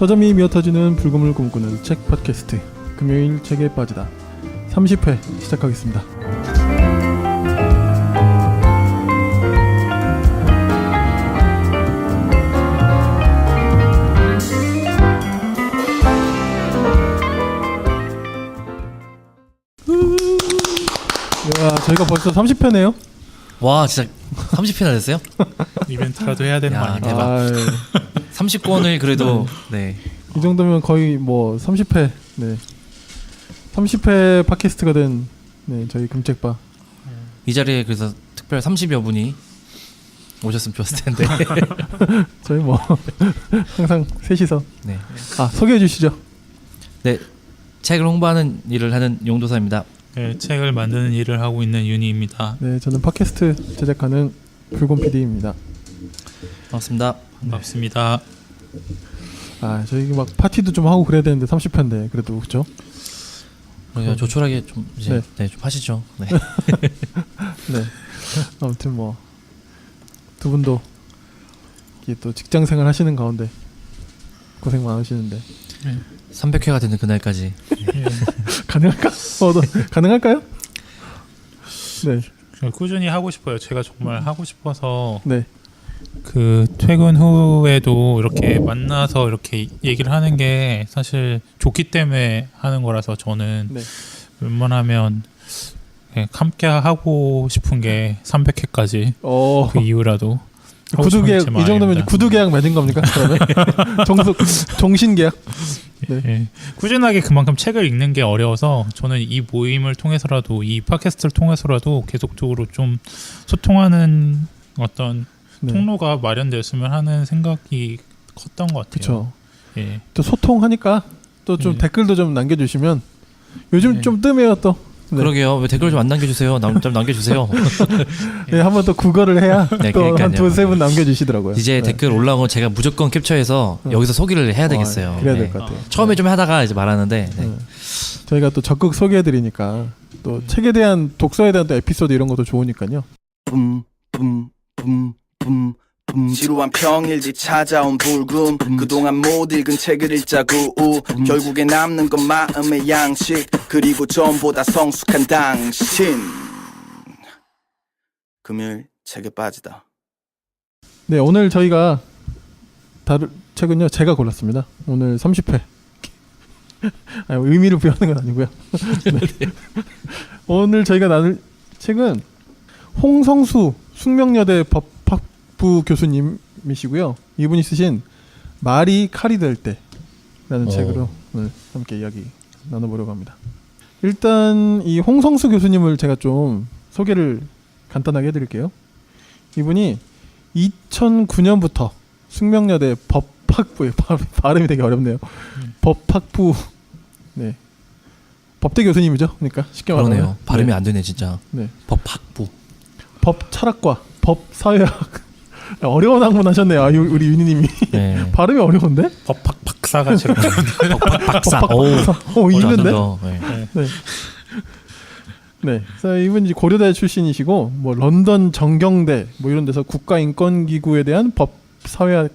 서점이 미어터지는 불금을 꿈꾸는 책 팟캐스트 금요일 책에 빠지다 30회 시작하겠습니다. 야, 저희가 벌써 30회네요. 와, 진짜 30회나 됐어요? 이벤트라도 해야 되는 거 아닌가? 대박. 30권을 그래도 네. 이 정도면 거의 뭐 30회, 네, 30회 팟캐스트가 된 네, 저희 금책바. 이 자리에 그래서 특별 30여 분이 오셨으면 좋았을 텐데. 저희 뭐 항상 셋이서. 네. 아, 소개해 주시죠. 네, 책을 홍보하는 일을 하는 용도사입니다. 네, 책을 만드는 일을 하고 있는 윤희입니다. 네, 저는 팟캐스트 제작하는 불곰 PD입니다. 반갑습니다. 반갑습니다. 아, 저희 막 파티도 좀 하고 그래야 되는데 30회인데 그래도 그렇죠? 그냥 조촐하게 좀 이제 네, 좀 하시죠. 네. 네. 아무튼 뭐 두 분도 이게 또 직장생활 하시는 가운데 고생 많으시는데 300회가 되는 그날까지 가능할까? 가능할까요? 네. 꾸준히 하고 싶어요. 제가 정말 하고 싶어서 네. 그 퇴근 후에도 이렇게 만나서 이렇게 얘기를 하는 게 사실 좋기 때문에 하는 거라서 저는 네. 웬만하면 함께 하고 싶은 게 300회까지 그 이후라도 구두계약 이 정도면 구두계약 맺은 겁니까? 그러면 종신계약. 네. 네. 꾸준하게 그만큼 책을 읽는 게 어려워서 저는 이 모임을 통해서라도 이 팟캐스트를 통해서라도 계속적으로 좀 소통하는 어떤 통로가 마련되었으면 하는 생각이 컸던 것 같아요. 그렇죠. 예. 또 소통하니까 또 좀 댓글도 좀 남겨주시면 요즘 좀 뜸해요 또. 네. 그러게요. 왜 댓글 좀 안 남겨주세요. 좀 남겨주세요. 네, 한번 또 구걸을 해야 네, 또 한 두세 분 남겨주시더라고요. 이제 댓글 올라온 거 제가 무조건 캡처해서 여기서 소개를 해야 되겠어요. 그래야 될 것 같아요. 처음에 좀 하다가 이제 말하는데 저희가 또 적극 소개해드리니까 또 책에 대한 독서에 대한 또 에피소드 이런 것도 좋으니까요. 지루한 평일지 찾아온 불금 그동안 못 읽은 책을 읽자고 결국에 남는 건 마음의 양식 그리고 전보다 성숙한 당신 금요일 책에 빠지다. 네, 오늘 저희가 다룰 책은요 제가 골랐습니다. 오늘 30회 아니, 의미를 부여하는 건 아니고요. 네. 오늘 저희가 나눌 책은 홍성수 숙명여대 법학부 교수님이시고요. 이분이 쓰신 말이 칼이 될 때라는 책으로 오늘 함께 이야기 나눠보려고 합니다. 일단 이 홍성수 교수님을 제가 좀 소개를 간단하게 해드릴게요. 이분이 2009년부터 숙명여대 법학부에 발음이 되게 어렵네요. 법학부 네 법대 교수님이죠. 그러니까 쉽게 말하면 그러네요. 발음이 안 되네 진짜. 네. 법학부. 법철학과 법사회학 어려운 학문 하셨네요. 아, 우리 윤희님이 네. 발음이 어려운데? 법학 박사가 지금 박사. 오, 있는데? 네. 네. 네. 그래서 이분 이제 고려대 출신이시고 뭐 런던 정경대 뭐 이런 데서 국가인권기구에 대한 법사회학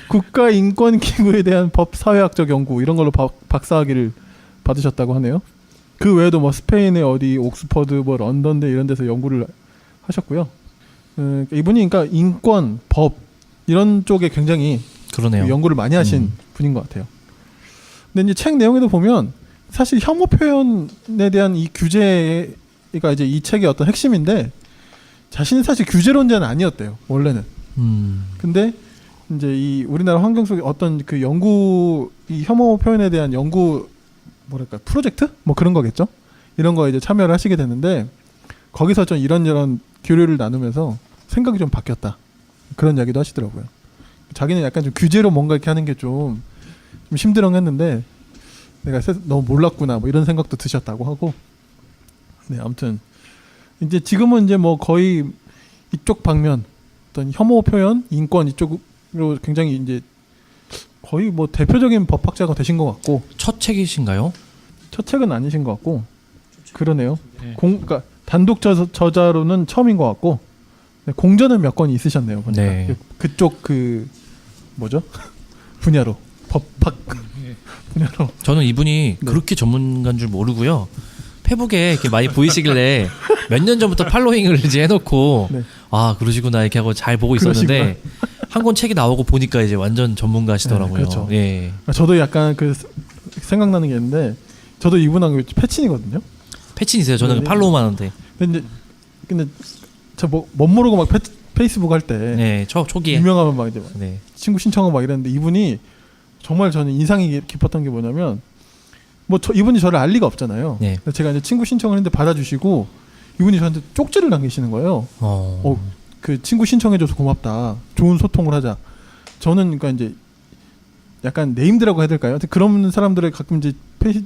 국가인권기구에 대한 법사회학적 연구 이런 걸로 박사학위를 받으셨다고 하네요. 그 외에도 뭐 스페인의 어디 옥스퍼드 뭐 런던대 이런 데서 연구를 하셨고요. 이분이 그러니까 인권, 법 이런 쪽에 굉장히 그러네요. 연구를 많이 하신 분인 것 같아요. 근데 이제 책 내용에도 보면 사실 혐오 표현에 대한 이 규제가 이제 이 책의 어떤 핵심인데 자신은 사실 규제론자는 아니었대요. 원래는. 근데 이제 이 우리나라 환경 속에 어떤 그 연구 이 혐오 표현에 대한 연구 뭐랄까 프로젝트 뭐 그런 거겠죠. 이런 거 이제 참여를 하시게 됐는데 거기서 좀 이런저런 교류를 나누면서 생각이 좀 바뀌었다 그런 이야기도 하시더라고요. 자기는 약간 좀 규제로 뭔가 이렇게 하는 게 좀 심드렁했는데 내가 너무 몰랐구나 뭐 이런 생각도 드셨다고 하고 네 아무튼 이제 지금은 이제 뭐 거의 이쪽 방면 어떤 혐오 표현 인권 이쪽으로 굉장히 이제 거의 뭐 대표적인 법학자가 되신 것 같고 첫 책이신가요? 첫 책은 아니신 것 같고 그러네요. 그러니까 단독 저자로는 처음인 것 같고 공전은 몇 권 있으셨네요. 보니까. 네. 그쪽 그 뭐죠? 분야로 법학 분야로. 저는 이분이 네. 그렇게 전문가인 줄 모르고요. 페북에 이렇게 많이 보이시길래 몇 년 전부터 팔로잉을 이제 해놓고 네. 아 그러시구나 이렇게 하고 잘 보고 있었는데 한 권 책이 나오고 보니까 이제 완전 전문가시더라고요. 네, 그렇죠. 예. 저도 약간 그 생각나는 게 있는데 저도 이분하고 패친이거든요. 패친 있어요. 저는 네. 팔로우만 하는데. 근데 저 뭐 못 모르고 막 페이스북 할 때 네, 초기에. 유명하면 막 이제 막 네. 친구 신청하고 막 이랬는데 이분이 정말 저는 인상이 깊었던 게 뭐냐면 이분이 저를 알 리가 없잖아요. 네. 그래서 제가 이제 친구 신청을 했는데 받아주시고 이분이 저한테 쪽지를 남기시는 거예요. 그 친구 신청해줘서 고맙다. 좋은 소통을 하자. 저는 그러니까 이제 약간 네임드라고 해야 될까요? 그런 사람들을 가끔 이제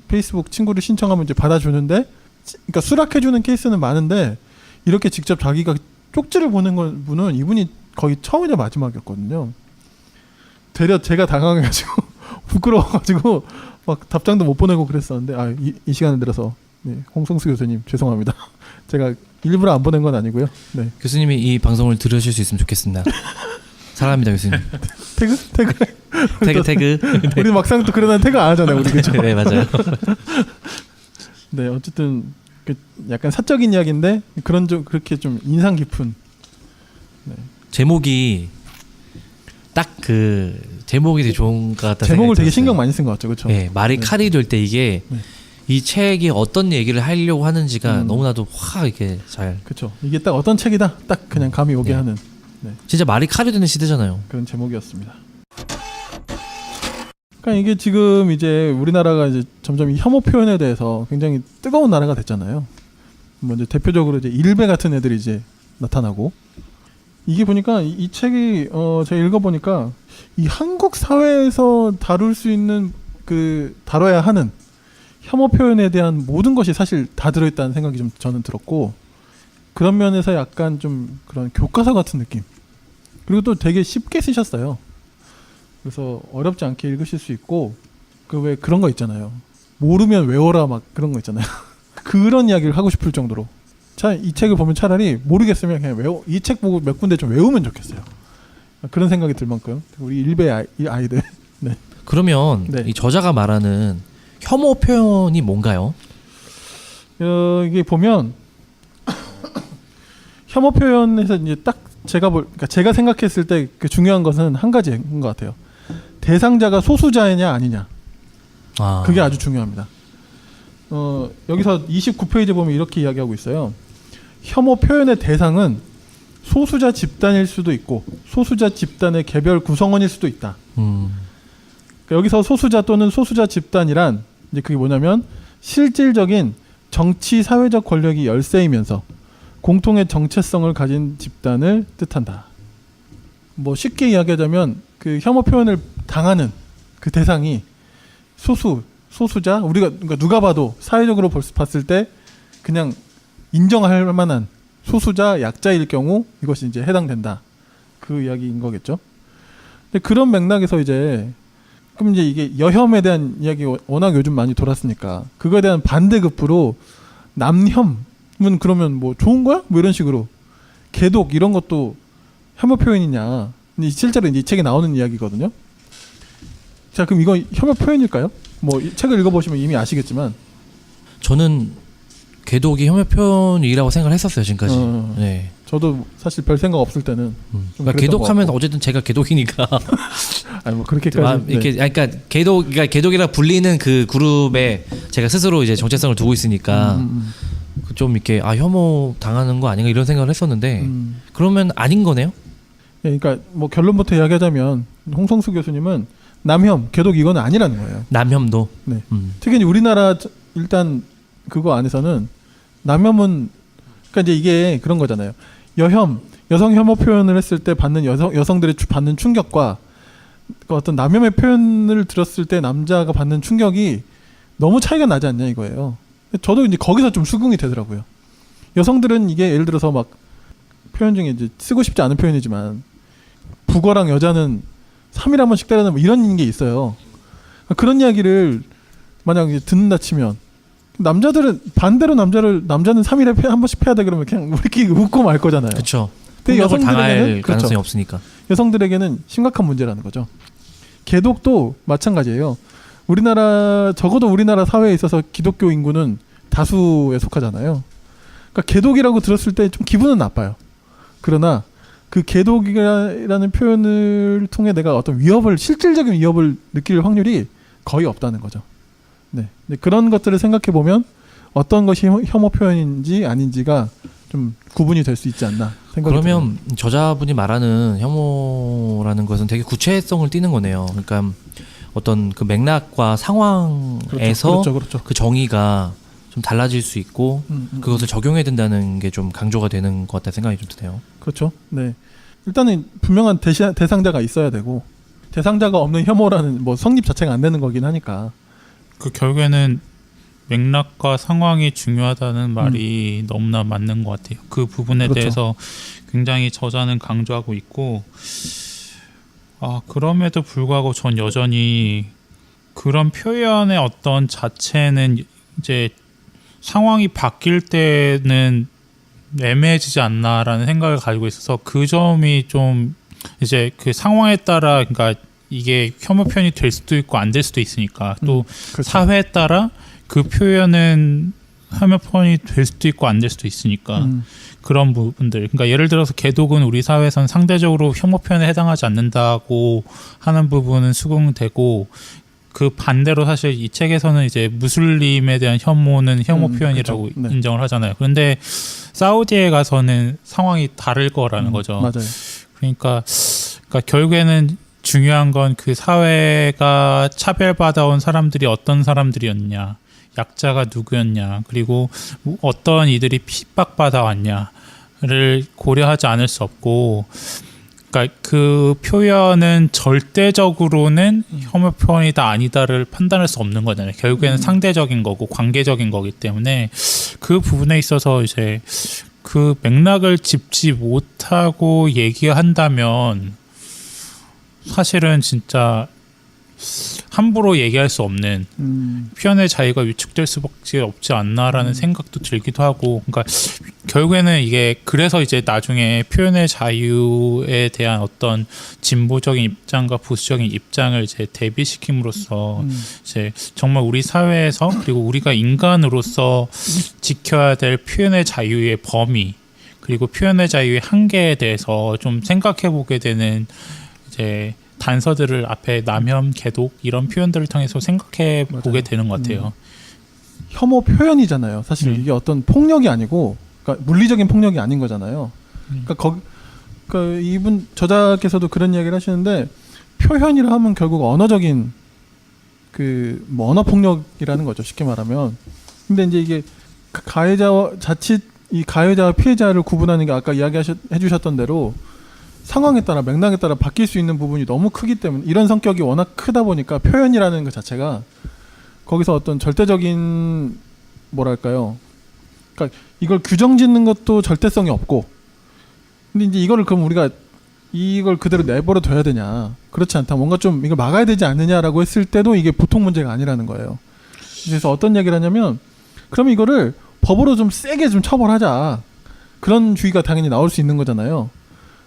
페이스북 친구를 신청하면 이제 받아주는데, 그러니까 수락해주는 케이스는 많은데 이렇게 직접 자기가 쪽지를 보낸 분은 이분이 거의 처음이자 마지막이었거든요. 되려 제가 당황해가지고 부끄러워가지고 막 답장도 못 보내고 그랬었는데 이 시간을 들어서 네, 홍성수 교수님 죄송합니다. 제가 일부러 안 보낸 건 아니고요. 네. 교수님이 이 방송을 들으실 수 있으면 좋겠습니다. 사랑합니다 교수님. 태그. 우리 막상 또 그러다 태그 안 하잖아요. 우리 그죠? 네 맞아요. 네 어쨌든 약간 사적인 이야기인데 그렇게 좀 인상 깊은. 네. 제목이 딱 그 제목이 되게 좋은 것 같다. 제목을 되게 신경 많이 쓴 것 같죠, 그렇죠? 네 말이 칼이 될 때 이게 네. 이 책이 어떤 얘기를 하려고 하는지가 너무나도 확 이렇게 잘. 그렇죠. 이게 딱 어떤 책이다, 딱 그냥 감이 오게 네. 하는 진짜 말이 칼이 되는 시대잖아요. 그런 제목이었습니다. 그러니까 이게 지금 이제 우리나라가 이제 점점 이 혐오 표현에 대해서 굉장히 뜨거운 나라가 됐잖아요. 먼저 대표적으로 이제 일베 같은 애들이 이제 나타나고 이게 보니까 이 책이 제가 읽어보니까 이 한국 사회에서 다룰 수 있는 다뤄야 하는 혐오 표현에 대한 모든 것이 사실 다 들어있다는 생각이 좀 저는 들었고 그런 면에서 약간 좀 그런 교과서 같은 느낌 그리고 또 되게 쉽게 쓰셨어요. 그래서 어렵지 않게 읽으실 수 있고 왜 그런 거 있잖아요. 모르면 외워라 막 그런 거 있잖아요. 그런 이야기를 하고 싶을 정도로 이 책을 보면 차라리 모르겠으면 그냥 이 책 보고 몇 군데 좀 외우면 좋겠어요. 그런 생각이 들 만큼 우리 일베 아이들. 네. 그러면 네. 이 저자가 말하는 혐오 표현이 뭔가요? 이게 보면 혐오 표현에서 이제 딱 그러니까 제가 생각했을 때 그 중요한 것은 한 가지인 것 같아요. 대상자가 소수자이냐 아니냐. 그게 아주 중요합니다. 여기서 29페이지 보면 이렇게 이야기하고 있어요. 혐오 표현의 대상은 소수자 집단일 수도 있고 소수자 집단의 개별 구성원일 수도 있다. 그러니까 여기서 소수자 또는 소수자 집단이란 이제 그게 뭐냐면 실질적인 정치 사회적 권력이 열세이면서 공통의 정체성을 가진 집단을 뜻한다. 뭐 쉽게 이야기하자면 그 혐오 표현을 당하는 그 대상이 소수자 우리가 그러니까 누가 봐도 사회적으로 봤을 때 그냥 인정할 만한 소수자 약자일 경우 이것이 이제 해당된다. 그 이야기인 거겠죠. 근데 그런 맥락에서 그럼 이제 이게 여혐에 대한 이야기 워낙 요즘 많이 돌았으니까 그거에 대한 반대급부로 남혐은 그러면 뭐 좋은 거야? 뭐 이런 식으로 개독 이런 것도 혐오 표현이냐? 근데 실제로 이제 이 책에 나오는 이야기거든요. 자, 그럼 이거 혐오 표현일까요? 뭐 이 책을 읽어보시면 이미 아시겠지만 저는 개독이 혐오 표현이라고 생각을 했었어요 지금까지. 네. 저도 사실 별 생각 없을 때는 좀 그러니까 그랬던 개독하면 것 같고. 어쨌든 제가 개독이니까. 아니 뭐 그렇게까지 이렇게 그러니까 개독이라 불리는 그 그룹에 제가 스스로 이제 정체성을 두고 있으니까 좀 이렇게 혐오 당하는 거 아닌가 이런 생각을 했었는데 그러면 아닌 거네요? 네, 그러니까 뭐 결론부터 이야기하자면 홍성수 교수님은 남혐, 개독 이건 아니라는 거예요. 남혐도. 네. 특히 이제 우리나라 일단 그거 안에서는 남혐은 그러니까 이제 이게 그런 거잖아요. 여성 혐오 표현을 했을 때 받는 여성들이 받는 충격과 어떤 남혐의 표현을 들었을 때 남자가 받는 충격이 너무 차이가 나지 않냐 이거예요. 저도 이제 거기서 좀 수긍이 되더라고요. 여성들은 이게 예를 들어서 막 표현 중에 이제 쓰고 싶지 않은 표현이지만 북어랑 여자는 3일에 한 번씩 때리는 뭐 이런 게 있어요. 그런 이야기를 만약 듣는다 치면 남자들은 반대로 남자는 3일에 한 번씩 패야 돼 그러면 그냥 우리끼리 웃고 말 거잖아요. 그렇죠. 근데 폭력을 당할 여성들에게는 가능성이 없으니까. 여성들에게는 심각한 문제라는 거죠. 개독도 마찬가지예요. 적어도 우리나라 사회에 있어서 기독교 인구는 다수에 속하잖아요. 그러니까 개독이라고 들었을 때 좀 기분은 나빠요. 그러나 그 개독이라는 표현을 통해 내가 어떤 실질적인 위협을 느낄 확률이 거의 없다는 거죠. 네. 그런 것들을 생각해 보면 어떤 것이 혐오 표현인지 아닌지가 좀 구분이 될 수 있지 않나 생각이 그러면 듭니다. 저자분이 말하는 혐오라는 것은 되게 구체성을 띠는 거네요. 그러니까 어떤 그 맥락과 상황에서 그렇죠. 그 정의가 좀 달라질 수 있고 그것을 적용해야 된다는 게 좀 강조가 되는 것 같다는 생각이 좀 드네요. 그렇죠. 네. 일단은 분명한 대상자가 있어야 되고 대상자가 없는 혐오라는 뭐 성립 자체가 안 되는 거긴 하니까. 그 결국에는 맥락과 상황이 중요하다는 말이 너무나 맞는 것 같아요. 그 부분에 그렇죠. 대해서 굉장히 저자는 강조하고 있고, 그럼에도 불구하고 전 여전히 그런 표현의 어떤 자체는 이제 상황이 바뀔 때는 애매해지지 않나라는 생각을 가지고 있어서 그 점이 좀 이제 그 상황에 따라 그러니까 이게 혐오 표현이 될 수도 있고 안 될 수도 있으니까 또 그렇죠. 사회에 따라 그 표현은 혐오 표현이 될 수도 있고 안 될 수도 있으니까 그런 부분들 그러니까 예를 들어서 개독은 우리 사회에서는 상대적으로 혐오 표현에 해당하지 않는다고 하는 부분은 수긍되고 그 반대로 사실 이 책에서는 이제 무슬림에 대한 혐오는 혐오 표현이라고 그렇죠. 네. 인정을 하잖아요. 그런데 사우디에 가서는 상황이 다를 거라는 거죠. 맞아요. 그러니까 결국에는 중요한 건 그 사회가 차별받아온 사람들이 어떤 사람들이었냐, 약자가 누구였냐, 그리고 어떤 이들이 핍박받아 왔냐를 고려하지 않을 수 없고, 그러니까 그 표현은 절대적으로는 혐오 표현이다 아니다를 판단할 수 없는 거잖아요. 결국에는 상대적인 거고 관계적인 거기 때문에 그 부분에 있어서 이제 그 맥락을 짚지 못하고 얘기한다면 사실은 진짜 함부로 얘기할 수 없는 표현의 자유가 위축될 수밖에 없지 않나라는 생각도 들기도 하고, 그러니까 결국에는 이게 그래서 이제 나중에 표현의 자유에 대한 어떤 진보적인 입장과 보수적인 입장을 이제 대비시킴으로써 이제 정말 우리 사회에서 그리고 우리가 인간으로서 지켜야 될 표현의 자유의 범위 그리고 표현의 자유의 한계에 대해서 좀 생각해 보게 되는 이제 단서들을 앞에 남혐, 개독 이런 표현들을 통해서 생각해 보게 되는 것 같아요. 혐오 표현이잖아요. 사실 이게 어떤 폭력이 아니고, 그러니까 물리적인 폭력이 아닌 거잖아요. 그러니까 이분 저자께서도 그런 이야기를 하시는데 표현이라 하면 결국 언어적인 뭐 언어 폭력이라는 거죠. 쉽게 말하면. 근데 이제 이게 가해자와 자칫 이 가해자와 피해자를 구분하는 게 아까 해주셨던 대로. 상황에 따라 맥락에 따라 바뀔 수 있는 부분이 너무 크기 때문에 이런 성격이 워낙 크다 보니까 표현이라는 것 자체가 거기서 어떤 절대적인 뭐랄까요? 그러니까 이걸 규정짓는 것도 절대성이 없고, 근데 이제 이거를 그럼 우리가 이걸 그대로 내버려 둬야 되냐? 그렇지 않다. 뭔가 좀 이걸 막아야 되지 않느냐라고 했을 때도 이게 보통 문제가 아니라는 거예요. 그래서 어떤 얘기를 하냐면, 그럼 이거를 법으로 좀 세게 좀 처벌하자. 그런 주의가 당연히 나올 수 있는 거잖아요.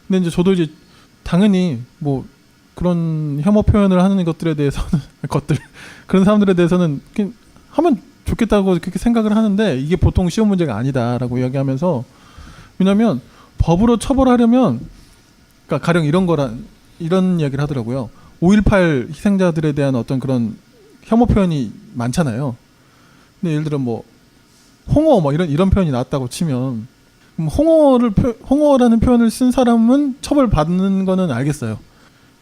근데 이제 저도 이제 당연히 뭐 그런 혐오 표현을 하는 것들에 대해서는 그런 사람들에 대해서는 하면 좋겠다고 그렇게 생각을 하는데 이게 보통 쉬운 문제가 아니다라고 이야기하면서, 왜냐하면 법으로 처벌하려면 그러니까 가령 이런 이야기를 하더라고요. 5.18 희생자들에 대한 어떤 그런 혐오 표현이 많잖아요. 근데 예를 들어 뭐 홍어 뭐 이런 표현이 나왔다고 치면, 홍어라는 표현을 쓴 사람은 처벌받는 거는 알겠어요.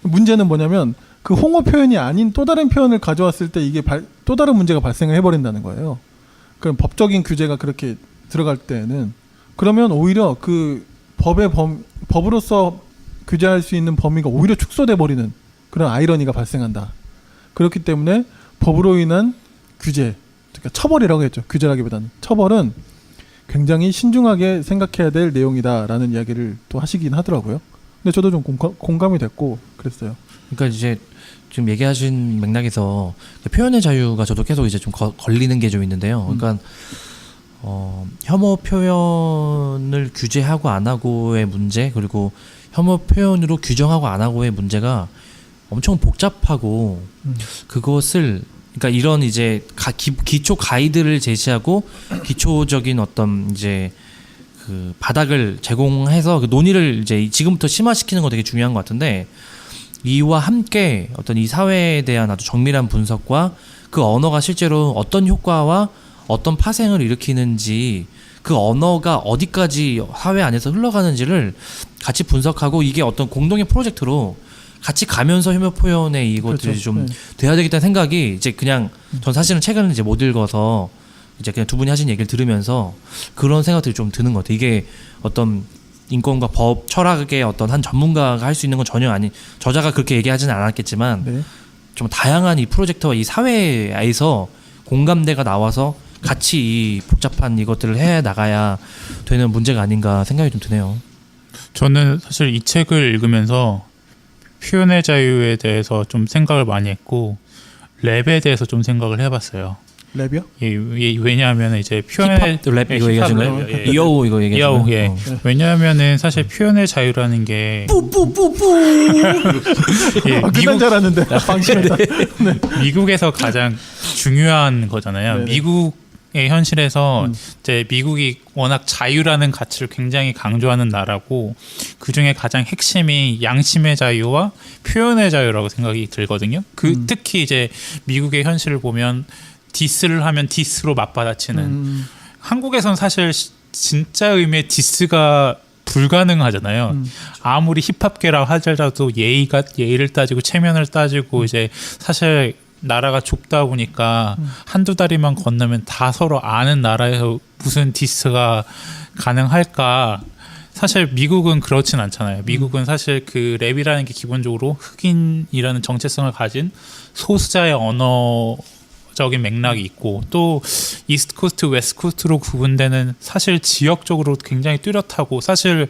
문제는 뭐냐면 그 홍어 표현이 아닌 또 다른 표현을 가져왔을 때 이게 또 다른 문제가 발생을 해버린다는 거예요. 그럼 법적인 규제가 그렇게 들어갈 때는, 그러면 오히려 그 법으로서 규제할 수 있는 범위가 오히려 축소돼 버리는 그런 아이러니가 발생한다. 그렇기 때문에 법으로 인한 규제, 그러니까 처벌이라고 했죠. 규제라기보다는 처벌은 굉장히 신중하게 생각해야 될 내용이다라는 이야기를 또 하시긴 하더라고요. 근데 저도 좀 공감이 됐고 그랬어요. 그러니까 이제 지금 얘기하신 맥락에서 표현의 자유가 저도 계속 이제 좀 걸리는 게 좀 있는데요. 그러니까 혐오 표현을 규제하고 안 하고의 문제, 그리고 혐오 표현으로 규정하고 안 하고의 문제가 엄청 복잡하고 그것을 그러니까 이런 이제 기초 가이드를 제시하고 기초적인 어떤 이제 그 바닥을 제공해서 그 논의를 이제 지금부터 심화시키는 거 되게 중요한 것 같은데 이와 함께 어떤 이 사회에 대한 아주 정밀한 분석과 그 언어가 실제로 어떤 효과와 어떤 파생을 일으키는지 그 언어가 어디까지 사회 안에서 흘러가는지를 같이 분석하고 이게 어떤 공동의 프로젝트로 같이 가면서 혐오 표현의 이것들이 그렇죠. 좀 돼야 되겠다는 생각이 이제 그냥 전 사실은 책을 이제 못 읽어서 이제 그냥 두 분이 하신 얘기를 들으면서 그런 생각들이 좀 드는 것 같아요. 이게 어떤 인권과 법, 철학의 어떤 한 전문가가 할 수 있는 건 전혀 아닌 저자가 그렇게 얘기하지는 않았겠지만 네. 좀 다양한 이 프로젝트와 이 사회에서 공감대가 나와서 같이 이 복잡한 이것들을 해 나가야 되는 문제가 아닌가 생각이 좀 드네요. 저는 사실 이 책을 읽으면서 표현의 자유에 대해서 좀 생각을 많이 했고 랩에 대해서 좀 생각을 해봤어요. 랩이요? 왜냐하면 이제 표현의 힙합 랩 이거 얘기하신 거예요? 예. 이어우 이거 얘기하신 이어우, 거예요? 예. 왜냐하면은 사실 표현의 자유라는 게 예, 끝난 줄 알았는데 방심했다. 미국에서 가장 중요한 거잖아요. 네네. 미국의 현실에서 이제 미국이 워낙 자유라는 가치를 굉장히 강조하는 나라고 그 중에 가장 핵심이 양심의 자유와 표현의 자유라고 생각이 들거든요. 특히 이제 미국의 현실을 보면 디스를 하면 디스로 맞받아치는 한국에선 사실 진짜 의미의 디스가 불가능하잖아요. 아무리 힙합계라 하더라도 예의를 따지고 체면을 따지고 이제 사실 나라가 좁다 보니까 한두 다리만 건너면 다 서로 아는 나라에서 무슨 디스가 가능할까? 사실 미국은 그렇진 않잖아요. 미국은 사실 그 랩이라는 게 기본적으로 흑인이라는 정체성을 가진 소수자의 언어적인 맥락이 있고 또 이스트 코스트, 웨스트 코스트로 구분되는 사실 지역적으로 굉장히 뚜렷하고 사실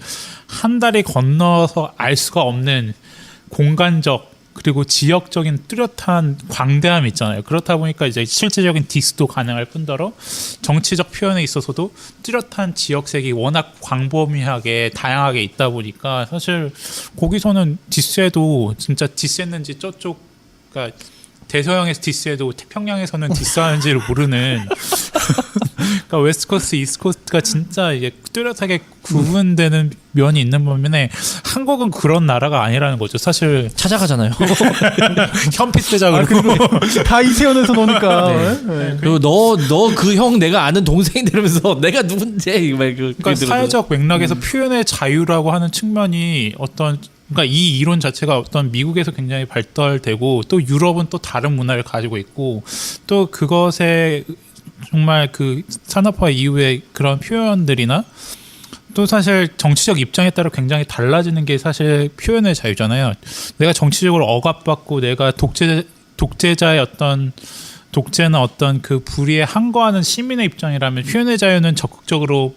한 다리 건너서 알 수가 없는 공간적 그리고 지역적인 뚜렷한 광대함이 있잖아요. 그렇다 보니까 이제 실제적인 디스도 가능할 뿐더러 정치적 표현에 있어서도 뚜렷한 지역색이 워낙 광범위하게 다양하게 있다 보니까 사실 거기서는 디스해도 진짜 디스했는지 저쪽 그러니까 대서양에서 디스해도 태평양에서는 디스하는지를 모르는 그러니까 웨스트코스트, 이스트코스트가 진짜 이게 뚜렷하게 구분되는 면이 있는 반면에 한국은 그런 나라가 아니라는 거죠. 사실 찾아가잖아요. 현피스자 그리고 다 이세연에서 노니까. 네. 네. 그리고 너 그 형 내가 아는 동생인데 이러면서 내가 누군지 그러니까 사회적 맥락에서 표현의 자유라고 하는 측면이 어떤 그러니까 이 이론 자체가 어떤 미국에서 굉장히 발달되고 또 유럽은 또 다른 문화를 가지고 있고 또 그것에 정말 그 산업화 이후의 그런 표현들이나 또 사실 정치적 입장에 따라 굉장히 달라지는 게 사실 표현의 자유잖아요. 내가 정치적으로 억압받고 내가 독재자의 어떤 독재나 어떤 그 불의에 항거하는 시민의 입장이라면 표현의 자유는 적극적으로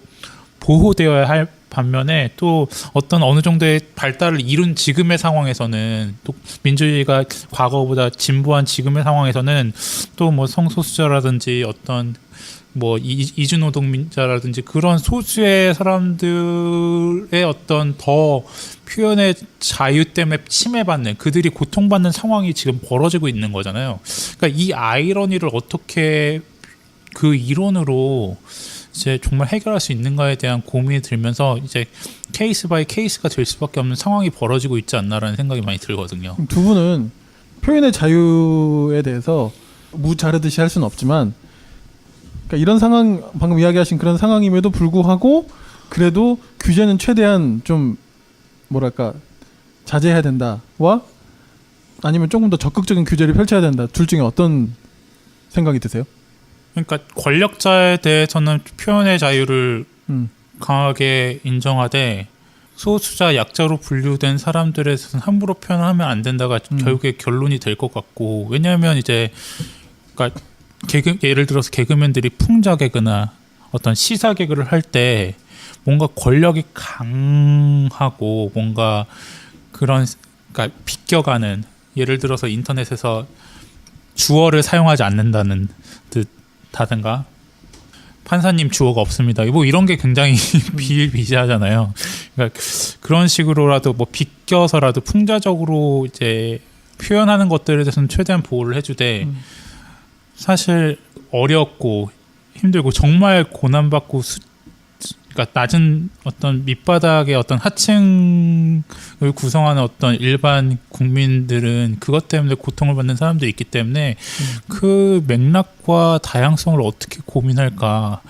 보호되어야 할 반면에 또 어떤 어느 정도의 발달을 이룬 지금의 상황에서는 또 민주주의가 과거보다 진보한 지금의 상황에서는 또 뭐 성소수자라든지 어떤 뭐 이주노동자라든지 그런 소수의 사람들의 어떤 더 표현의 자유 때문에 침해받는 그들이 고통받는 상황이 지금 벌어지고 있는 거잖아요. 그러니까 이 아이러니를 어떻게 그 이론으로 이제 정말 해결할 수 있는가에 대한 고민이 들면서 이제 케이스 바이 케이스가 될 수밖에 없는 상황이 벌어지고 있지 않나라는 생각이 많이 들거든요. 두 분은 표현의 자유에 대해서 무자르듯이 할 수는 없지만 그러니까 이런 상황 방금 이야기하신 그런 상황임에도 불구하고 그래도 규제는 최대한 좀 뭐랄까 자제해야 된다와 아니면 조금 더 적극적인 규제를 펼쳐야 된다 둘 중에 어떤 생각이 드세요? 그러니까 권력자에 대해서는 표현의 자유를 강하게 인정하되 소수자 약자로 분류된 사람들에 대해서는 함부로 표현하면 안 된다가 결국에 결론이 될 것 같고 왜냐하면 이제 그러니까 예를 들어서 개그맨들이 풍자 개그나 어떤 시사 개그를 할 때 뭔가 권력이 강하고 뭔가 그런 그러니까 비껴가는 예를 들어서 인터넷에서 주어를 사용하지 않는다는 듯하든가 판사님 주어가 없습니다. 뭐 이런 게 굉장히 비일비재하잖아요. 그러니까 그런 식으로라도 뭐 비껴서라도 풍자적으로 이제 표현하는 것들에 대해서는 최대한 보호를 해주되 사실 어렵고 힘들고 정말 고난받고 그러니까 낮은 어떤 밑바닥의 어떤 하층을 구성하는 어떤 일반 국민들은 그것 때문에 고통을 받는 사람들이 있기 때문에 그 맥락과 다양성을 어떻게 고민할까,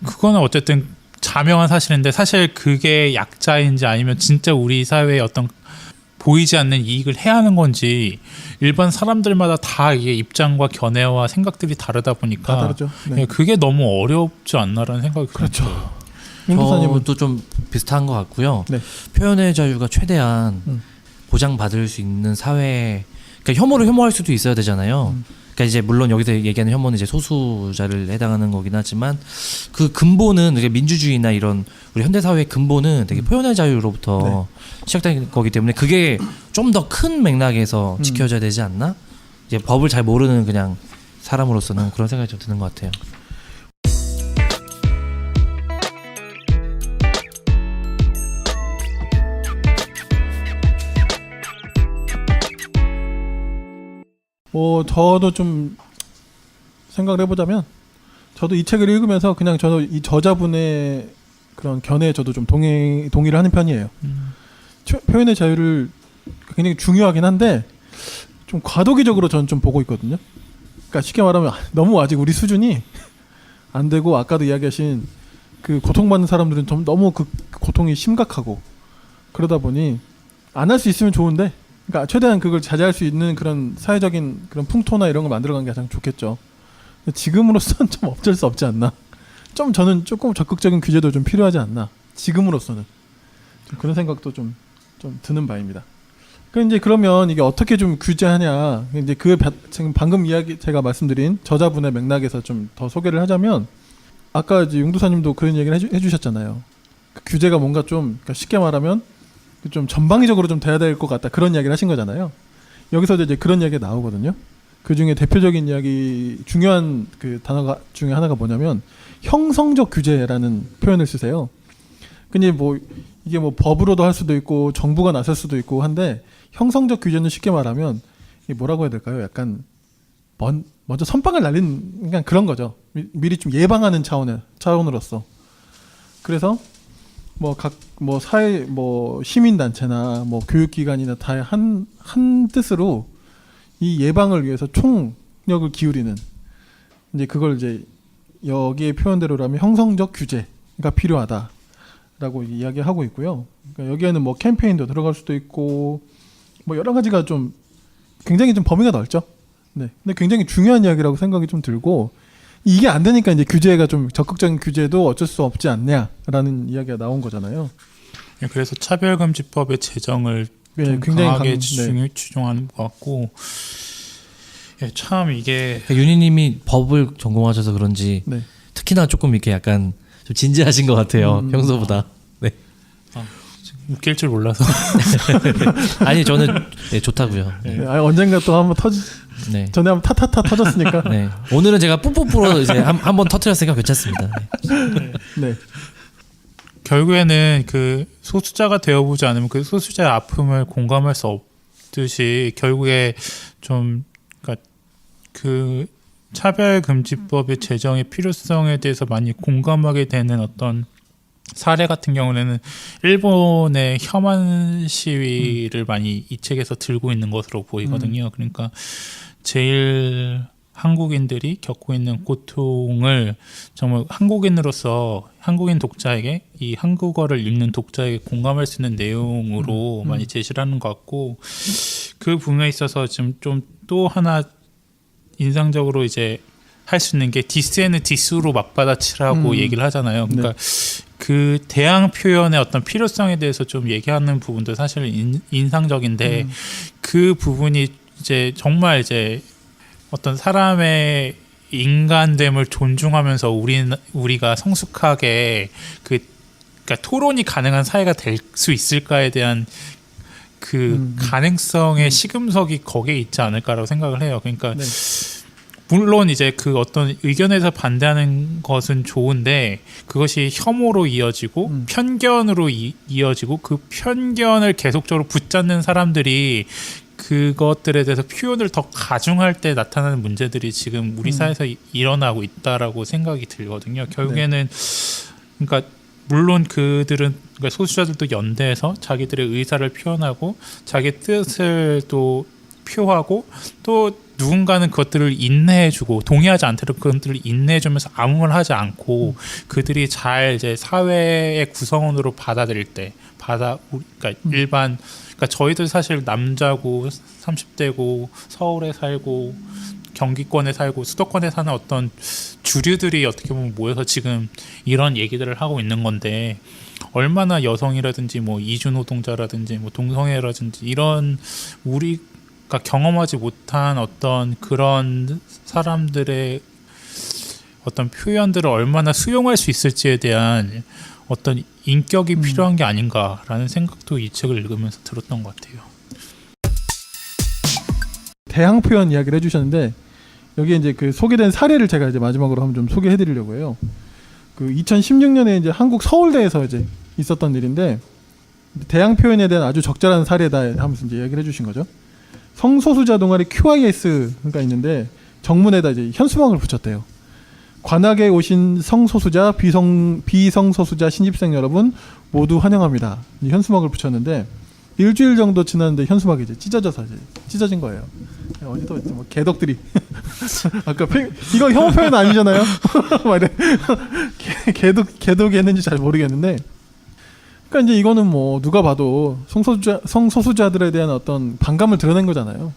그거는 어쨌든 자명한 사실인데 사실 그게 약자인지 아니면 진짜 우리 사회의 어떤 보이지 않는 이익을 해야 하는 건지 일반 사람들마다 다 이게 입장과 견해와 생각들이 다르다 보니까 다 다르죠. 네. 그게 너무 어렵지 않나라는 생각이 그렇죠. 들어요. 저도 좀 비슷한 것 같고요. 네. 표현의 자유가 최대한 보장받을 수 있는 사회, 그러니까 혐오를 혐오할 수도 있어야 되잖아요. 그러니까 이제 물론 여기서 얘기하는 혐오는 이제 소수자를 해당하는 거긴 하지만 그 근본은 되게 민주주의나 이런 우리 현대 사회의 근본은 되게 표현의 자유로부터 시작된 거기 때문에 그게 좀 더 큰 맥락에서 지켜져야 되지 않나? 이제 법을 잘 모르는 그냥 사람으로서는 그런 생각이 좀 드는 것 같아요. 저도 좀 생각을 해보자면 저도 이 책을 읽으면서 그냥 저도 이 저자분의 그런 견해에 저도 좀 동의를 하는 편이에요. 표현의 자유를 굉장히 중요하긴 한데 좀 과도기적으로 저는 좀 보고 있거든요. 그러니까 쉽게 말하면 너무 아직 우리 수준이 안 되고 아까도 이야기하신 그 고통받는 사람들은 좀 너무 그 고통이 심각하고 그러다 보니 안 할 수 있으면 좋은데 그러니까 최대한 그걸 자제할 수 있는 그런 사회적인 그런 풍토나 이런 걸 만들어가는 게 가장 좋겠죠. 지금으로서는 좀 어쩔 수 없지 않나. 좀 저는 조금 적극적인 규제도 좀 필요하지 않나. 지금으로서는 좀 그런 생각도 좀 드는 바입니다. 그러면 이게 어떻게 좀 규제하냐. 이제 지금 방금 제가 말씀드린 저자분의 맥락에서 좀 더 소개를 하자면 아까 이제 용두사님도 그런 얘기를 해주셨잖아요. 그 규제가 뭔가 좀 그러니까 쉽게 말하면 좀 전방위적으로 좀 돼야 될 것 같다 그런 이야기를 하신 거잖아요. 여기서 이제 그런 이야기가 나오거든요. 그 중에 대표적인 이야기 중요한 그 단어가 중에 하나가 뭐냐면 형성적 규제라는 표현을 쓰세요. 근데 뭐 이게 뭐 법으로도 할 수도 있고 정부가 나설 수도 있고 한데 형성적 규제는 쉽게 말하면 이게 뭐라고 해야 될까요? 약간 먼저 선빵을 날린 그냥 그런 거죠. 미리 좀 예방하는 차원으로서. 그래서 사회 시민단체나 교육기관이나 다 한 뜻으로 이 예방을 위해서 총력을 기울이는 이제 그걸 이제 여기에 표현대로라면 형성적 규제가 필요하다라고 이야기하고 있고요. 그러니까 여기에는 캠페인도 들어갈 수도 있고 여러 가지가 좀 굉장히 좀 범위가 넓죠. 네. 근데 굉장히 중요한 이야기라고 생각이 좀 들고 이게 안 되니까 이제 규제가 좀 적극적인 규제도 어쩔 수 없지 않냐라는 이야기가 나온 거잖아요. 그래서 차별금지법의 제정을 굉장히 강하게 추종하는 것 같고, 참 이게 윤희님이 법을 전공하셔서 그런지 특히나 조금 이렇게 약간 좀 진지하신 것 같아요. 평소보다. 네. 웃길 줄 몰라서. 아니 저는 좋다고요. 네. 언젠가 또 한번 네. 전에 한번 타타타 터졌으니까. 네. 오늘은 제가 뿜뿜뿌로 이제 한번 터트렸으니까 괜찮습니다. 네. 결국에는 그 소수자가 되어보지 않으면 그 소수자의 아픔을 공감할 수 없듯이 결국에 좀 그러니까 그 차별금지법의 제정의 필요성에 대해서 많이 공감하게 되는 어떤 사례 같은 경우에는 일본의 혐한 시위를 많이 이 책에서 들고 있는 것으로 보이거든요. 그러니까 제일 한국인들이 겪고 있는 고통을 정말 한국인으로서 한국인 독자에게 이 한국어를 읽는 독자에게 공감할 수 있는 내용으로 많이 제시를 하는 것 같고 그 부분에 있어서 지금 좀 또 하나 인상적으로 이제 할 수 있는 게 디스에는 디스로 맞받아치라고 얘기를 하잖아요. 그러니까 그 대항 표현의 어떤 필요성에 대해서 좀 얘기하는 부분도 사실 인상적인데 그 부분이 이제 정말 이제 어떤 사람의 인간됨을 존중하면서 우리가 성숙하게 그러니까 토론이 가능한 사회가 될 수 있을까에 대한 그 가능성의 시금석이 거기에 있지 않을까라고 생각을 해요. 그러니까 물론 이제 그 어떤 의견에서 반대하는 것은 좋은데 그것이 혐오로 이어지고 편견으로 이어지고 그 편견을 계속적으로 붙잡는 사람들이 그것들에 대해서 표현을 더 가중할 때 나타나는 문제들이 지금 우리 사회에서 일어나고 있다라고 생각이 들거든요. 결국에는 그러니까 물론 그들은 그러니까 소수자들도 연대해서 자기들의 의사를 표현하고 자기 뜻을 또 표하고 또 누군가는 그것들을 인내해주고 동의하지 않도록 그것들을 인내해주면서 아무 말 하지 않고 그들이 잘 이제 사회의 구성원으로 받아들일 때 그러니까 일반 그러니까 저희들 사실 남자고 30대고 서울에 살고 경기권에 살고 수도권에 사는 어떤 주류들이 어떻게 보면 모여서 지금 이런 얘기들을 하고 있는 건데 얼마나 여성이라든지 뭐 이주 노동자라든지 뭐 동성애라든지 이런 우리가 경험하지 못한 어떤 그런 사람들의 어떤 표현들을 얼마나 수용할 수 있을지에 대한 어떤 인격이 필요한 게 아닌가라는 생각도 이 책을 읽으면서 들었던 것 같아요. 대항 표현 이야기를 해주셨는데 여기에 이제 그 소개된 사례를 제가 이제 마지막으로 한번 좀 소개해드리려고 해요. 그 2016년에 이제 한국 서울대에서 이제 있었던 일인데 대항 표현에 대한 아주 적절한 사례다 하면서 이제 이야기를 해주신 거죠. 성소수자 동아리 QIS가 있는데 정문에다 이제 현수막을 붙였대요. 관악에 오신 성소수자, 비성소수자 신입생 여러분 모두 환영합니다. 이 현수막을 붙였는데 일주일 정도 지났는데 현수막이 이제 찢어져서 이제 찢어진 거예요. 어디서 뭐 개덕들이 아까 이거 혐오 표현 아니잖아요. 말해 개덕이 했는지 잘 모르겠는데, 그러니까 이제 이거는 뭐 누가 봐도 성소수자들에 대한 어떤 반감을 드러낸 거잖아요.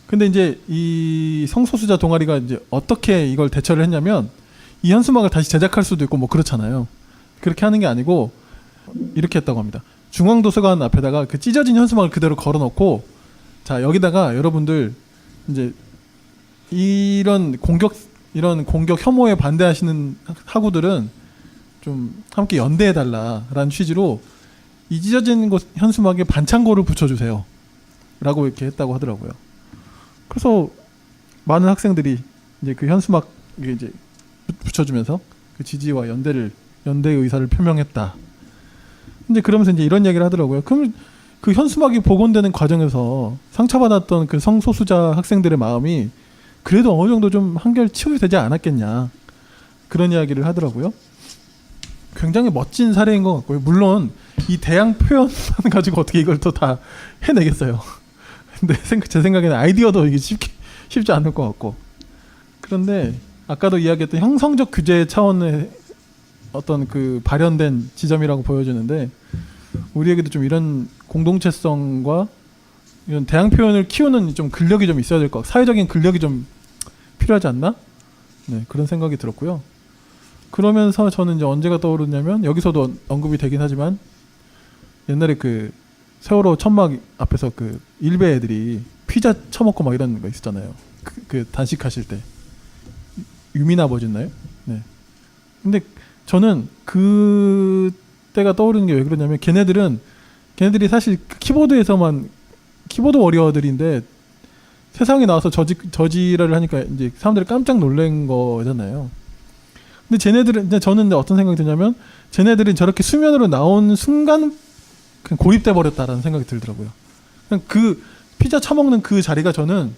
근데 이제 이 성소수자 동아리가 이제 어떻게 이걸 대처를 했냐면 이 현수막을 다시 제작할 수도 있고 뭐 그렇잖아요. 그렇게 하는 게 아니고 이렇게 했다고 합니다. 중앙도서관 앞에다가 그 찢어진 현수막을 그대로 걸어놓고 자 여기다가 여러분들 이제 이런 공격 혐오에 반대하시는 학우들은 좀 함께 연대해달라라는 취지로 이 찢어진 곳 현수막에 반창고를 붙여주세요 라고 이렇게 했다고 하더라고요. 그래서 많은 학생들이 이제 그 현수막에 이제 붙여주면서 그 지지와 연대의 의사를 표명했다. 이제 그러면서 이제 이런 얘기를 하더라고요. 그럼 그 현수막이 복원되는 과정에서 상처받았던 그 성소수자 학생들의 마음이 그래도 어느 정도 좀 한결 치유되지 않았겠냐, 그런 이야기를 하더라고요. 굉장히 멋진 사례인 것 같고요. 물론 이 대항 표현만 가지고 어떻게 이걸 또 다 해내겠어요. 근데 제 생각에는 아이디어도 이게 쉽지 않을 것 같고. 그런데 아까도 이야기했던 형성적 규제 차원의 어떤 그 발현된 지점이라고 보여지는데 우리에게도 좀 이런 공동체성과 이런 대항 표현을 키우는 좀 근력이 좀 있어야 될 것 같고, 사회적인 근력이 좀 필요하지 않나? 네, 그런 생각이 들었고요. 그러면서 저는 이제 언제가 떠오르냐면 여기서도 언급이 되긴 하지만 옛날에 그 세월호 천막 앞에서 그 일베 애들이 피자 처먹고 막 이런 거 있었잖아요. 그 단식하실 때 유민 아버지였나요? 네. 근데 저는 그때가 떠오르는 게 왜 그러냐면 걔네들이 사실 키보드 워리어들인데 세상에 나와서 저지랄을 하니까 이제 사람들이 깜짝 놀란 거잖아요. 근데 저는 어떤 생각이 드냐면 쟤네들이 저렇게 수면으로 나온 순간 그냥 고립돼 버렸다라는 생각이 들더라고요. 그냥 그 피자 처먹는 그 자리가 저는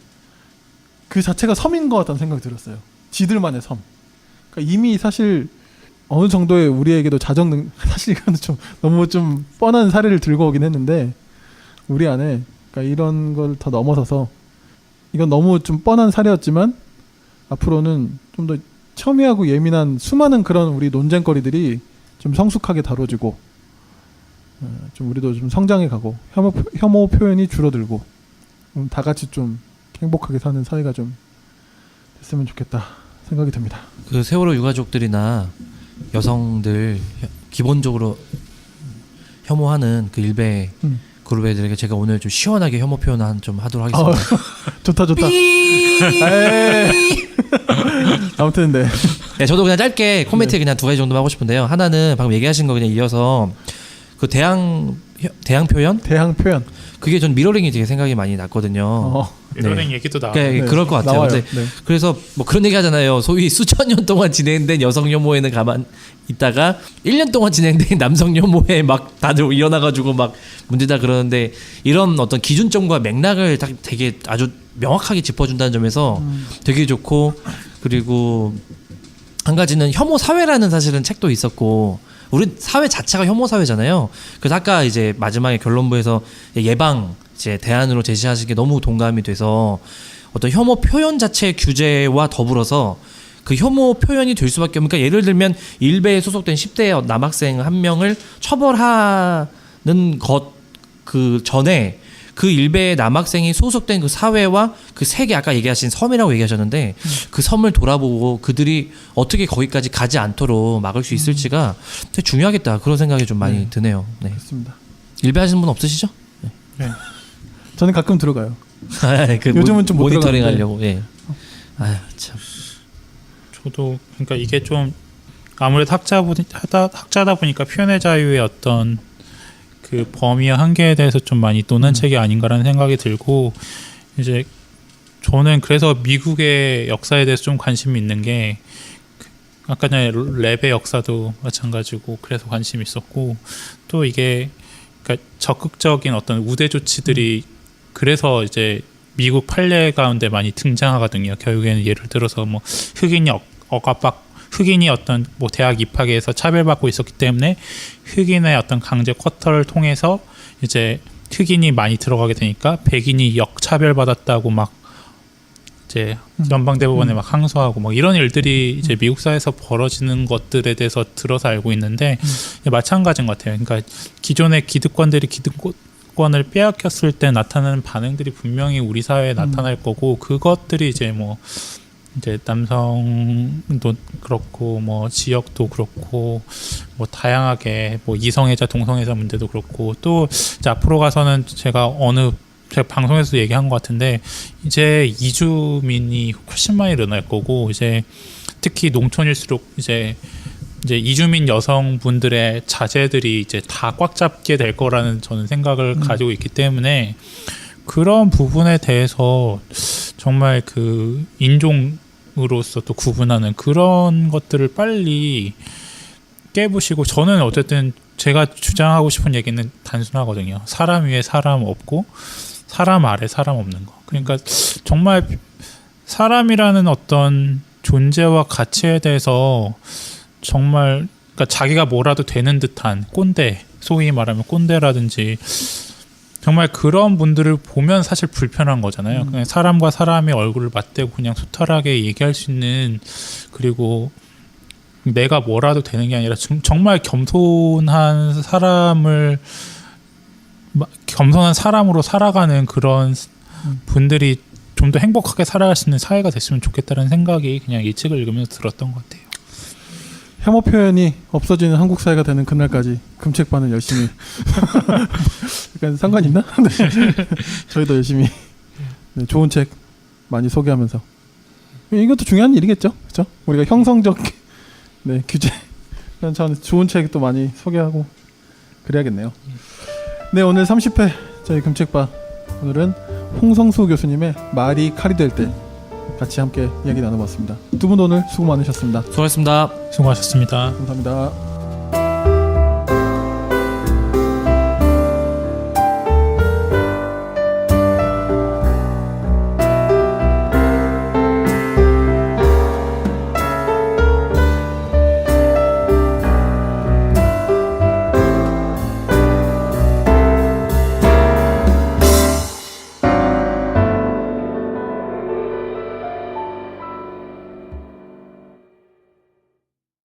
그 자체가 섬인 것 같다는 생각이 들었어요. 지들만의 섬. 그러니까 이미 사실 어느 정도의 우리에게도 사실 이거는 좀 너무 좀 뻔한 사례를 들고 오긴 했는데 우리 안에 그러니까 이런 걸 더 넘어서서 이건 너무 좀 뻔한 사례였지만 앞으로는 좀 더 첨예하고 예민한 수많은 그런 우리 논쟁거리들이 좀 성숙하게 다뤄지고 좀 우리도 좀 성장해 가고 혐오 표현이 줄어들고 다 같이 좀 행복하게 사는 사회가 좀 됐으면 좋겠다 생각이 듭니다. 그 세월호 유가족들이나 여성들 기본적으로 혐오하는 그 일베 그룹 애들에게 제가 오늘 좀 시원하게 혐오 표현 좀 하도록 하겠습니다. 좋다. 아무튼 네. 네, 저도 그냥 짧게 코멘트 그냥 두 가지 정도만 하고 싶은데요. 하나는 방금 얘기하신 거 그냥 이어서 그 대항 표현? 대항 표현. 그게 전 미러링이 되게 생각이 많이 났거든요. 이런 얘기도 나와요. 그러니까 그럴 것 같아요. 나와요. 근데 네. 그래서 뭐 그런 얘기 하잖아요. 소위 수천 년 동안 진행된 여성 혐오에는 가만 있다가 1년 동안 진행된 남성 혐오에 막 다들 일어나가지고 막 문제다 그러는데 이런 어떤 기준점과 맥락을 딱 되게 아주 명확하게 짚어준다는 점에서 되게 좋고, 그리고 한 가지는 혐오 사회라는 사실은 책도 있었고, 우리 사회 자체가 혐오 사회잖아요. 그래서 아까 이제 마지막에 결론부에서 예방 이제 대안으로 제시하신 게 너무 동감이 돼서 어떤 혐오 표현 자체의 규제와 더불어서 그 혐오 표현이 될 수밖에 없으니까, 예를 들면 일베에 소속된 10대 남학생 한 명을 처벌하는 것 그 전에 그 일베의 남학생이 소속된 그 사회와 그 세계, 아까 얘기하신 섬이라고 얘기하셨는데 그 섬을 돌아보고 그들이 어떻게 거기까지 가지 않도록 막을 수 있을지가 되게 중요하겠다, 그런 생각이 좀 많이 드네요. 네. 그렇습니다. 일베 하시는 분 없으시죠? 네. 저는 가끔 들어가요. 그 요즘은 좀못 모니터링 들어가는데. 하려고. 예. 아유 참. 저도 그러니까 이게 좀 아무래도 학자다 보니까 표현의 자유의 어떤 그 범위와 한계에 대해서 좀 많이 논한 책이 아닌가라는 생각이 들고, 이제 저는 그래서 미국의 역사에 대해서 좀 관심이 있는 게, 아까 전에 랩의 역사도 마찬가지고 그래서 관심이 있었고, 또 이게 그러니까 적극적인 어떤 우대 조치들이 그래서 이제 미국 판례 가운데 많이 등장하거든요. 결국에는 예를 들어서 뭐 흑인이 어떤 뭐 대학 입학에서 차별받고 있었기 때문에 흑인의 어떤 강제 쿼터를 통해서 이제 흑인이 많이 들어가게 되니까 백인이 역차별받았다고 막 이제 연방대법원에 막 항소하고 막 이런 일들이 이제 미국 사회에서 벌어지는 것들에 대해서 들어서 알고 있는데, 마찬가지인 것 같아요. 그러니까 기존의 기득권들이 기득권을 빼앗겼을 때 나타나는 반응들이 분명히 우리 사회에 나타날 거고, 그것들이 이제 뭐 이제 남성도 그렇고 뭐 지역도 그렇고 뭐 다양하게 뭐 이성애자 동성애자 문제도 그렇고, 또 이제 앞으로 가서는 제가 방송에서도 얘기한 것 같은데, 이제 이주민이 훨씬 많이 일어날 거고, 이제 특히 농촌일수록 이제 이주민 여성분들의 자제들이 이제 다 꽉 잡게 될 거라는 저는 생각을 가지고 있기 때문에, 그런 부분에 대해서 정말 그 인종으로서 또 구분하는 그런 것들을 빨리 깨부시고, 저는 어쨌든 제가 주장하고 싶은 얘기는 단순하거든요. 사람 위에 사람 없고 사람 아래 사람 없는 거. 그러니까 정말 사람이라는 어떤 존재와 가치에 대해서 정말, 그러니까 자기가 뭐라도 되는 듯한 꼰대, 소위 말하면 꼰대라든지, 정말 그런 분들을 보면 사실 불편한 거잖아요. 그냥 사람과 사람의 얼굴을 맞대고 그냥 소탈하게 얘기할 수 있는, 그리고 내가 뭐라도 되는 게 아니라 정말 겸손한 사람으로 살아가는 그런 분들이 좀 더 행복하게 살아갈 수 있는 사회가 됐으면 좋겠다는 생각이 그냥 이 책을 읽으면서 들었던 것 같아요. 혐오 표현이 없어지는 한국 사회가 되는 그날까지 금책반을 열심히 약간 상관 있나? 네. 저희도 열심히 네, 좋은 책 많이 소개하면서, 이것도 중요한 일이겠죠, 그렇죠? 우리가 형성적 네, 규제 그런 차원에서 좋은 책 또 많이 소개하고 그래야겠네요. 네, 오늘 30회 저희 금책반, 오늘은 홍성수 교수님의 말이 칼이 될 때 같이 함께 이야기 나눠봤습니다. 두 분 오늘 수고 많으셨습니다. 수고하셨습니다. 수고하셨습니다. 감사합니다.